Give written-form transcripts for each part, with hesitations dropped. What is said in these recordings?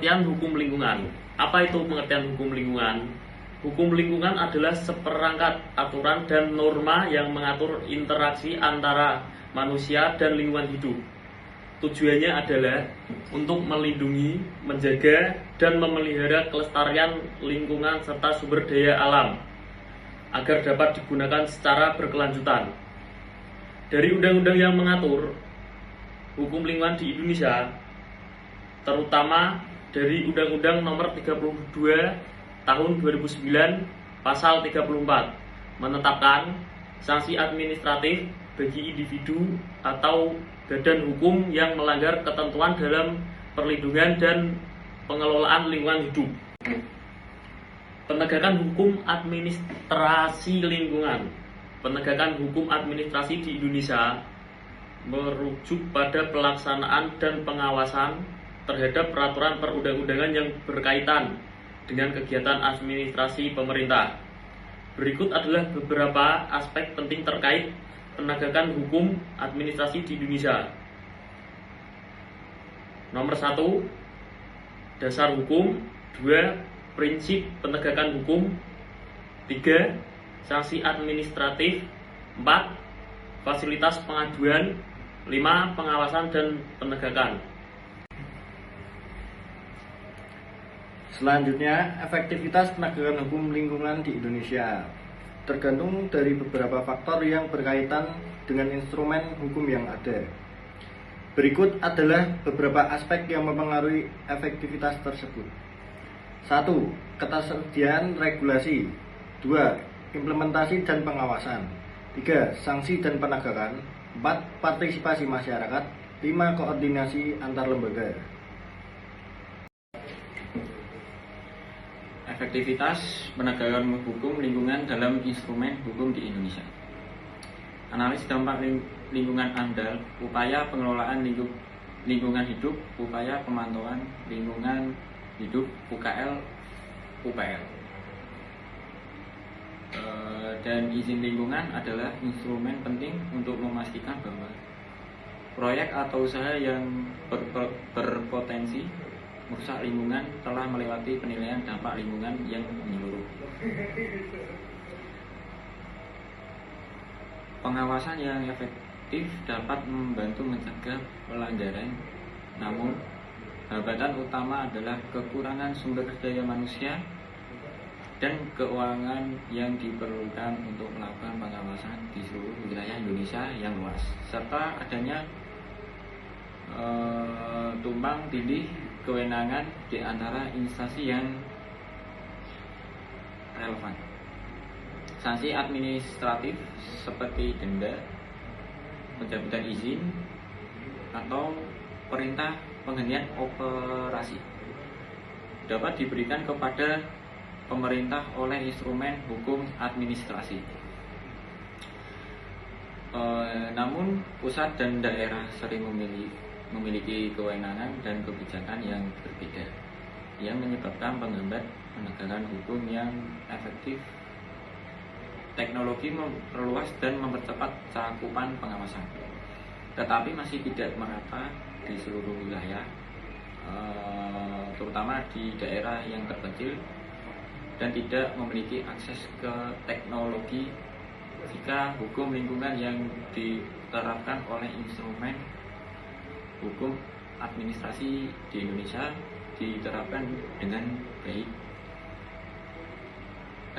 Pengertian hukum lingkungan. Apa itu pengertian hukum lingkungan? Hukum lingkungan adalah seperangkat aturan dan norma yang mengatur interaksi antara manusia dan lingkungan hidup. Tujuannya adalah untuk melindungi, menjaga, dan memelihara kelestarian lingkungan serta sumber daya alam agar dapat digunakan secara berkelanjutan. Dari undang-undang yang mengatur hukum lingkungan di Indonesia, terutama dari Undang-Undang Nomor 32 Tahun 2009 Pasal 34 menetapkan sanksi administratif bagi individu atau badan hukum yang melanggar ketentuan dalam perlindungan dan pengelolaan lingkungan hidup. Penegakan hukum administrasi lingkungan. Penegakan hukum administrasi di Indonesia merujuk pada pelaksanaan dan pengawasan terhadap peraturan perundang-undangan yang berkaitan dengan kegiatan administrasi pemerintah. Berikut adalah beberapa aspek penting terkait penegakan hukum administrasi di Indonesia. Nomor 1, dasar hukum. 2, prinsip penegakan hukum. 3, sanksi administratif. 4, fasilitas pengaduan. 5, pengawasan dan penegakan. Selanjutnya, efektivitas penegakan hukum lingkungan di Indonesia tergantung dari beberapa faktor yang berkaitan dengan instrumen hukum yang ada. Berikut adalah beberapa aspek yang mempengaruhi efektivitas tersebut. 1. Ketersediaan regulasi. 2. Implementasi dan pengawasan. 3. Sanksi dan penegakan. 4. Partisipasi masyarakat. 5. Koordinasi antar lembaga. Efektivitas penegakan hukum lingkungan dalam instrumen hukum di Indonesia. Analisis dampak lingkungan AMDAL, upaya pengelolaan lingkungan hidup, upaya pemantauan lingkungan hidup UKL, UPL. Dan izin lingkungan adalah instrumen penting untuk memastikan bahwa proyek atau usaha yang berpotensi merusak lingkungan telah melewati penilaian dampak lingkungan yang menyeluruh. Pengawasan yang efektif dapat membantu mencegah pelanggaran, namun hambatan utama adalah kekurangan sumber daya manusia dan keuangan yang diperlukan untuk melakukan pengawasan di seluruh wilayah Indonesia yang luas, serta adanya tumpang tindih kewenangan di antara instansi yang relevan. Sanksi administratif seperti denda, pencabutan izin, atau perintah penghentian operasi dapat diberikan kepada pemerintah oleh instrumen hukum administrasi. Namun pusat dan daerah sering memiliki kewenangan dan kebijakan yang berbeda, yang menyebabkan penghambat penegakan hukum yang efektif. Teknologi memperluas dan mempercepat cakupan pengawasan, tetapi masih tidak merata di seluruh wilayah, terutama di daerah yang terpencil dan tidak memiliki akses ke teknologi. Jika hukum lingkungan yang diterapkan oleh instrumen hukum administrasi di Indonesia diterapkan dengan baik,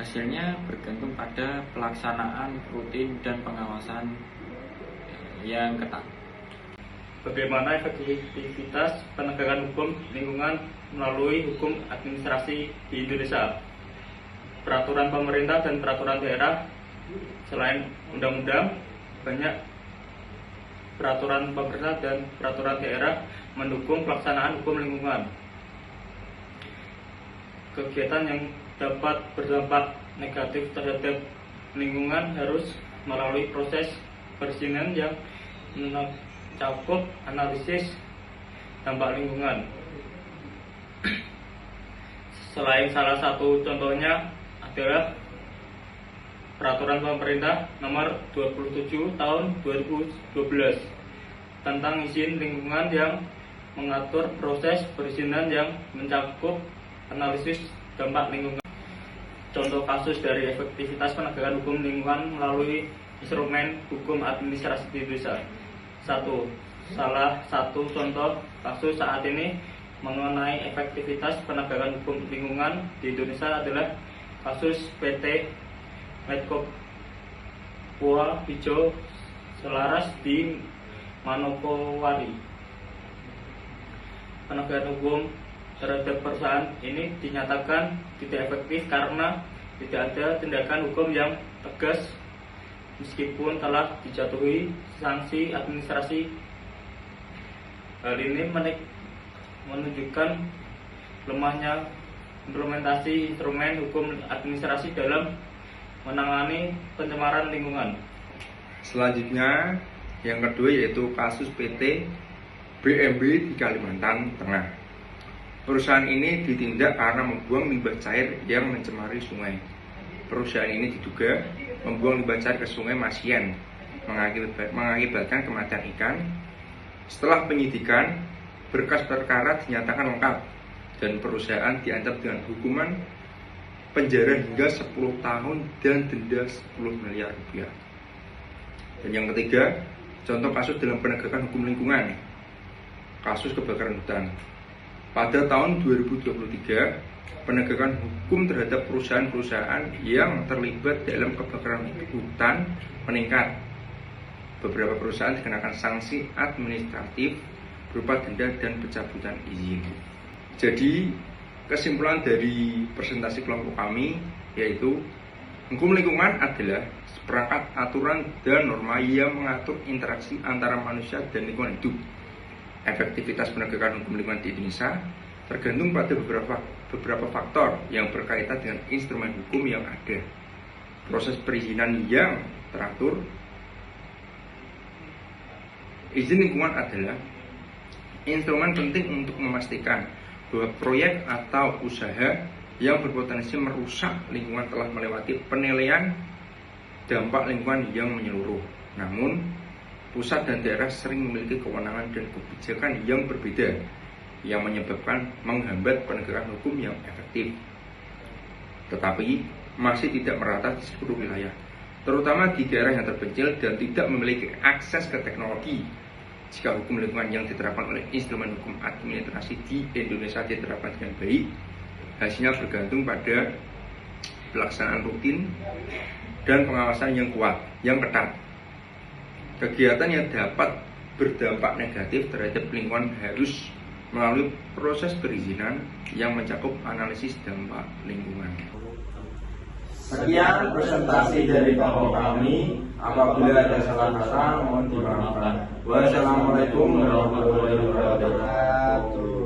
hasilnya bergantung pada pelaksanaan rutin dan pengawasan yang ketat. Bagaimana efektivitas penegakan hukum lingkungan melalui hukum administrasi di Indonesia? Peraturan pemerintah dan peraturan daerah. Selain undang-undang, banyak peraturan pemerintah dan peraturan daerah mendukung pelaksanaan hukum lingkungan. Kegiatan yang dapat berdampak negatif terhadap lingkungan harus melalui proses perizinan yang mencakup analisis dampak lingkungan. Selain salah satu contohnya adalah Peraturan Pemerintah Nomor 27 Tahun 2012 tentang izin lingkungan yang mengatur proses perizinan yang mencakup analisis dampak lingkungan. Contoh kasus dari efektivitas penegakan hukum lingkungan melalui instrumen hukum administrasi di Indonesia. Salah satu contoh kasus saat ini mengenai efektivitas penegakan hukum lingkungan di Indonesia adalah kasus PT Medcopoa Hijau Selaras di Manokwari. Penegakan hukum terhadap perusahaan ini dinyatakan tidak efektif karena tidak ada tindakan hukum yang tegas meskipun telah dijatuhi sanksi administrasi. Hal ini menunjukkan lemahnya implementasi instrumen hukum administrasi dalam menangani pencemaran lingkungan. Selanjutnya, yang kedua yaitu kasus PT BMB di Kalimantan Tengah. Perusahaan ini ditindak karena membuang limbah cair yang mencemari sungai. Perusahaan ini diduga membuang limbah cair ke sungai Masien, mengakibatkan kematian ikan. Setelah penyidikan, berkas perkara dinyatakan lengkap dan perusahaan diancam dengan hukuman penjara hingga 10 tahun dan denda 10 miliar rupiah. Dan yang ketiga, contoh kasus dalam penegakan hukum lingkungan, kasus kebakaran hutan. Pada tahun 2023, penegakan hukum terhadap perusahaan-perusahaan yang terlibat dalam kebakaran hutan meningkat. Beberapa perusahaan dikenakan sanksi administratif berupa denda dan pencabutan izin. Jadi, kesimpulan dari presentasi kelompok kami yaitu hukum lingkungan adalah seperangkat aturan dan norma yang mengatur interaksi antara manusia dan lingkungan hidup. Efektivitas penegakan hukum lingkungan di Indonesia tergantung pada beberapa faktor yang berkaitan dengan instrumen hukum yang ada, proses perizinan yang teratur. Izin lingkungan adalah instrumen penting untuk memastikan bahwa proyek atau usaha yang berpotensi merusak lingkungan telah melewati penilaian dampak lingkungan yang menyeluruh. Namun, pusat dan daerah sering memiliki kewenangan dan kebijakan yang berbeda yang menyebabkan menghambat penegakan hukum yang efektif. Tetapi masih tidak merata di seluruh wilayah, terutama di daerah yang terpencil dan tidak memiliki akses ke teknologi. Jika hukum lingkungan yang diterapkan oleh instrumen hukum administrasi di Indonesia diterapkan dengan baik, hasilnya bergantung pada pelaksanaan rutin dan pengawasan yang kuat, yang ketat. Kegiatan yang dapat berdampak negatif terhadap lingkungan harus melalui proses perizinan yang mencakup analisis dampak lingkungan. Sekian presentasi dari kelompok kami. Apabila ada salah kata mohon dimaafkan. Wassalamualaikum warahmatullahi wabarakatuh.